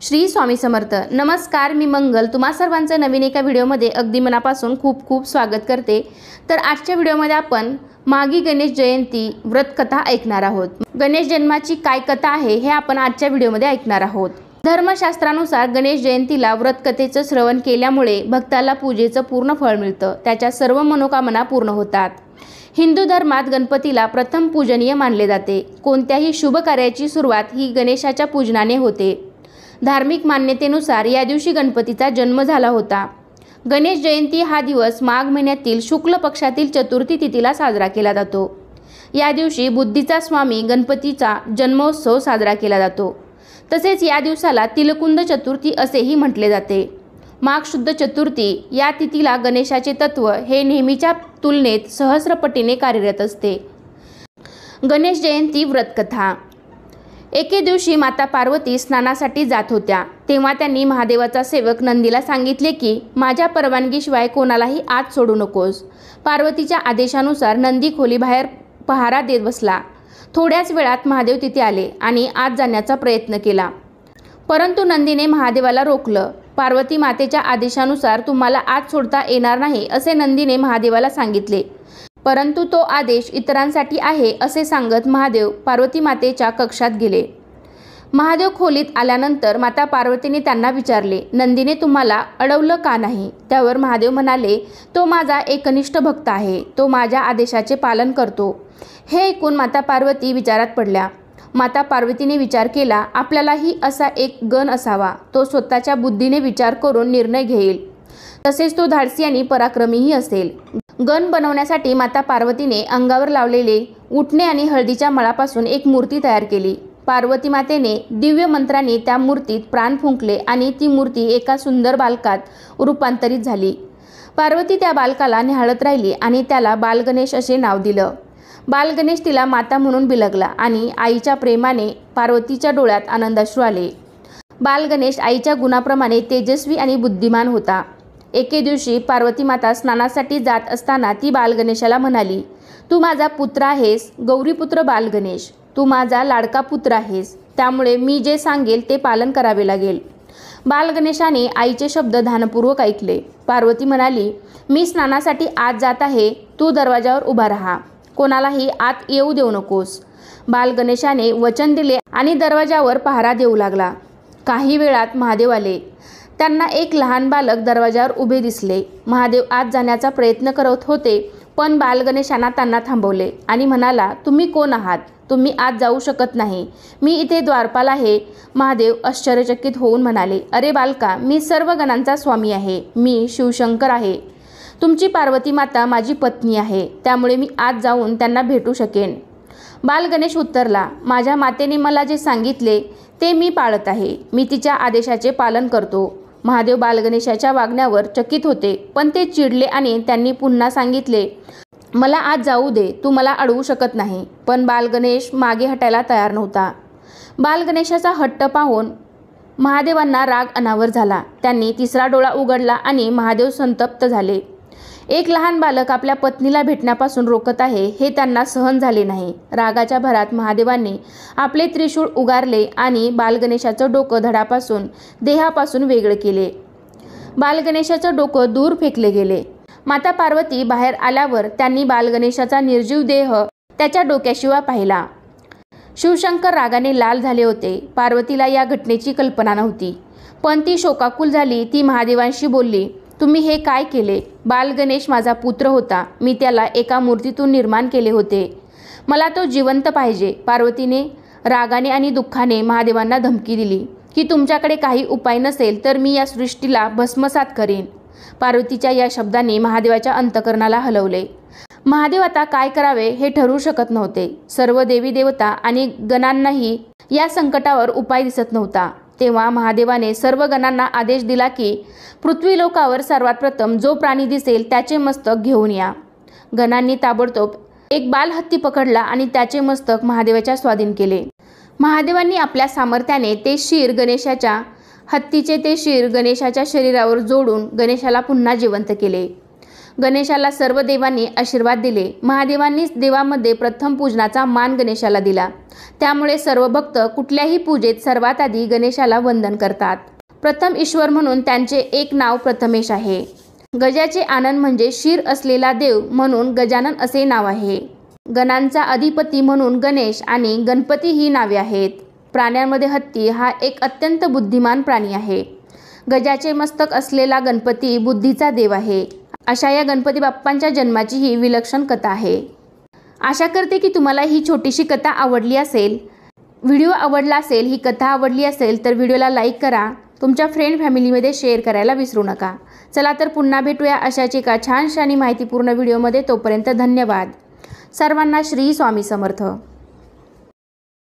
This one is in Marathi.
श्री स्वामी समर्थ। नमस्कार, मी मंगल तुम्हा सर्वांचं नवीन एका व्हिडिओमध्ये अगदी मनापासून खूप खूप स्वागत करते। तर आजच्या व्हिडिओमध्ये आपण माघी गणेश जयंती व्रत कथा ऐकणार आहोत। गणेश जन्माची काय कथा आहे हे आपण आजच्या व्हिडिओमध्ये ऐकणार आहोत। धर्मशास्त्रानुसार गणेश जयंतीला व्रत कथेचं श्रवण केल्यामुळे भक्ताला पूजेचं पूर्ण फळ मिळतं, त्याच्या सर्व मनोकामना पूर्ण होतात। हिंदू धर्मात गणपतीला प्रथम पूजनीय मानले जाते। कोणत्याही शुभ कार्याची सुरुवात ही गणेशाच्या पूजनाने होते। धार्मिक मान्यतेनुसार या दिवशी गणपतीचा जन्म झाला होता। गणेश जयंती हा दिवस माघ महिन्यातील शुक्ल पक्षातील चतुर्थी तिथीला साजरा केला जातो। या दिवशी बुद्धीचा स्वामी गणपतीचा जन्मोत्सव साजरा केला जातो। तसेच या दिवसाला तिलकुंद चतुर्थी असेही म्हटले जाते। माघ शुद्ध चतुर्थी या तिथीला गणेशाचे तत्व हे नेहमीच्या तुलनेत सहस्रपटीने कार्यरत असते। गणेश जयंती व्रतकथा। एके दिवशी माता पार्वती स्नानासाठी जात होत्या, तेव्हा त्यांनी महादेवाचा सेवक नंदीला सांगितले की माझ्या परवानगीशिवाय कोणालाही आत सोडू नकोस। पार्वतीच्या आदेशानुसार नंदी खोलीबाहेर पहारा देत बसला। थोड्याच वेळात महादेव तिथे आले आणि आत जाण्याचा प्रयत्न केला, परंतु नंदीने महादेवाला रोखलं। पार्वती मातेच्या आदेशानुसार तुम्हाला आत सोडता येणार नाही असे नंदीने महादेवाला सांगितले, परंतु तो आदेश इतरांसाठी आहे असे सांगत महादेव पार्वती मातेच्या कक्षात गेले। महादेव खोलीत आल्यानंतर माता पार्वतीने त्यांना विचारले, नंदीने तुम्हाला अडवलं का नाही? त्यावर महादेव म्हणाले, तो माझा एकनिष्ठ भक्त आहे, तो माझ्या आदेशाचे पालन करतो। हे ऐकून माता पार्वती विचारात पडल्या। माता पार्वतीने विचार केला, आपल्यालाही असा एक गण असावा, तो स्वतःच्या बुद्धीने विचार करून निर्णय घेईल, तसेच तो धाडसी आणि पराक्रमीही असेल। गण बनवण्यासाठी माता पार्वतीने अंगावर लावलेले उटणे आणि हळदीच्या मळापासून एक मूर्ती तयार केली। पार्वती मातेने दिव्य मंत्राने त्या मूर्तीत प्राण फुंकले आणि ती मूर्ती एका सुंदर बालकात रूपांतरित झाली। पार्वती त्या बालकाला निहाळत राहिली आणि त्याला बालगणेश असे नाव दिलं। बालगणेश तिला माता म्हणून बिलगला आणि आईच्या प्रेमाने पार्वतीच्या डोळ्यात आनंदाश्रू आले। बालगणेश आईच्या गुणाप्रमाणे तेजस्वी आणि बुद्धिमान होता। एके दिवशी पार्वती माता स्नानासाठी जात असताना ती बालगणेशाला म्हणाली, तू माझा पुत्र आहेस, गौरीपुत्र बालगणेश, तू माझा लाडका पुत्र आहेस, त्यामुळे मी जे सांगेल ते पालन करावे लागेल। बालगणेशाने आईचे शब्द ध्यानपूर्वक ऐकले। पार्वती म्हणाली, मी स्नानासाठी आत जात आहे, तू दरवाजावर उभा राहा, कोणालाही आत येऊ देऊ नकोस। बालगणेशाने वचन दिले आणि दरवाजावर पहारा देऊ लागला। काही वेळात महादेव आले। त्यांना एक लहान बालक दरवाजावर उभे दिसले। महादेव आत जाण्याचा प्रयत्न करत होते, पण बालगणेशाने त्यांना थांबवले आणि म्हणाला, तुम्ही कोण आहात? तुम्ही आत जाऊ शकत नाही, मी इथे द्वारपाल आहे। महादेव आश्चर्यचकित होऊन म्हणाले, अरे बालका, मी सर्व गणांचा स्वामी आहे, मी शिवशंकर आहे। तुमची पार्वती माता माझी पत्नी आहे, त्यामुळे मी आत जाऊन त्यांना भेटू शकेन। बालगणेश उत्तरला, माझ्या मातेने मला जे सांगितले ते मी पाळत आहे, मी तिच्या आदेशाचे पालन करतो। महादेव बालगणेशाच्या वागण्यावर चकित होते, पण ते चिडले आणि त्यांनी पुन्हा सांगितले, मला आत जाऊ दे, तू मला अडवू शकत नाही। पण बालगणेश मागे हटायला तयार नव्हता। बालगणेशाचा हट्ट पाहून महादेवांना राग अनावर झाला। त्यांनी तिसरा डोळा उघडला आणि महादेव संतप्त झाले। एक लहान बालक आपल्या पत्नीला भेटण्यापासून रोखत आहे हे त्यांना सहन झाले नाही। रागाच्या भरात महादेवांनी आपले त्रिशूळ उगारले आणि बालगणेशाचं डोकं धडापासून देहापासून वेगळे केले। बालगणेशाचं डोकं दूर फेकले गेले। माता पार्वती बाहेर आल्यावर त्यांनी बालगणेशाचा निर्जीव देह त्याच्या डोक्याशिवाय पाहिला। शिवशंकर रागाने लाल झाले होते। पार्वतीला या घटनेची कल्पना नव्हती, पण ती शोकाकुल झाली। ती महादेवांशी बोलली, तुम्ही हे काय केले? बालगणेश माझा पुत्र होता, मी त्याला एका मूर्तीतून निर्माण केले होते, मला तो जिवंत पाहिजे। पार्वतीने रागाने आणि दुःखाने महादेवांना धमकी दिली की तुमच्याकडे काही उपाय नसेल तर मी या सृष्टीला भस्मसात करीन। पार्वतीच्या या शब्दांनी महादेवाच्या अंतःकरणाला हलवले। महादेव आता काय करावे हे ठरवू शकत नव्हते। सर्व देवी देवता आणि गणांनाही या संकटावर उपाय दिसत नव्हता। तेव्हा महादेवाने सर्व गणांना आदेश दिला की पृथ्वीलोकावर सर्वात प्रथम जो प्राणी दिसेल त्याचे मस्तक घेऊन या। गणांनी ताबडतोब एक बालहत्ती पकडला आणि त्याचे मस्तक महादेवाच्या स्वाधीन केले। महादेवांनी आपल्या सामर्थ्याने हत्तीचे ते शीर गणेशाच्या शरीरावर जोडून गणेशाला पुन्हा जिवंत केले। गणेशाला सर्व देवांनी आशीर्वाद दिले. महादेवांनीच देवामध्ये प्रथम पूजनाचा मान गणेशाला दिला. त्यामुळे सर्व भक्त कुठल्याही पूजेत सर्वात आधी गणेशाला वंदन करतात. प्रथम ईश्वर म्हणून त्यांचे एक नाव प्रथमेश आहे. गजाचे आनन म्हणजे शिर असलेला देव म्हणून गजानन असे नाव आहे. गणांचा अधिपती म्हणून गणेश आणि गणपती ही नावे आहेत. प्राण्यांमध्ये हत्ती हा एक अत्यंत बुद्धिमान प्राणी आहे. गजाचे मस्तक असलेला गणपती बुद्धीचा देव आहे. अशा या गणपती बाप्पांच्या जन्माची ही विलक्षण कथा आहे. आशा करते की तुम्हाला ही छोटीशी कथा आवडली असेल. व्हिडिओ आवडला असेल, ही कथा आवडली असेल तर व्हिडिओला लाईक करा. तुमच्या फ्रेंड फॅमिलीमध्ये शेअर करायला विसरू नका. चला तर पुन्हा भेटूया अशाच एका छानशा आणि माहितीपूर्ण व्हिडिओमध्ये. तोपर्यंत धन्यवाद. सर्वांना श्री स्वामी समर्थ.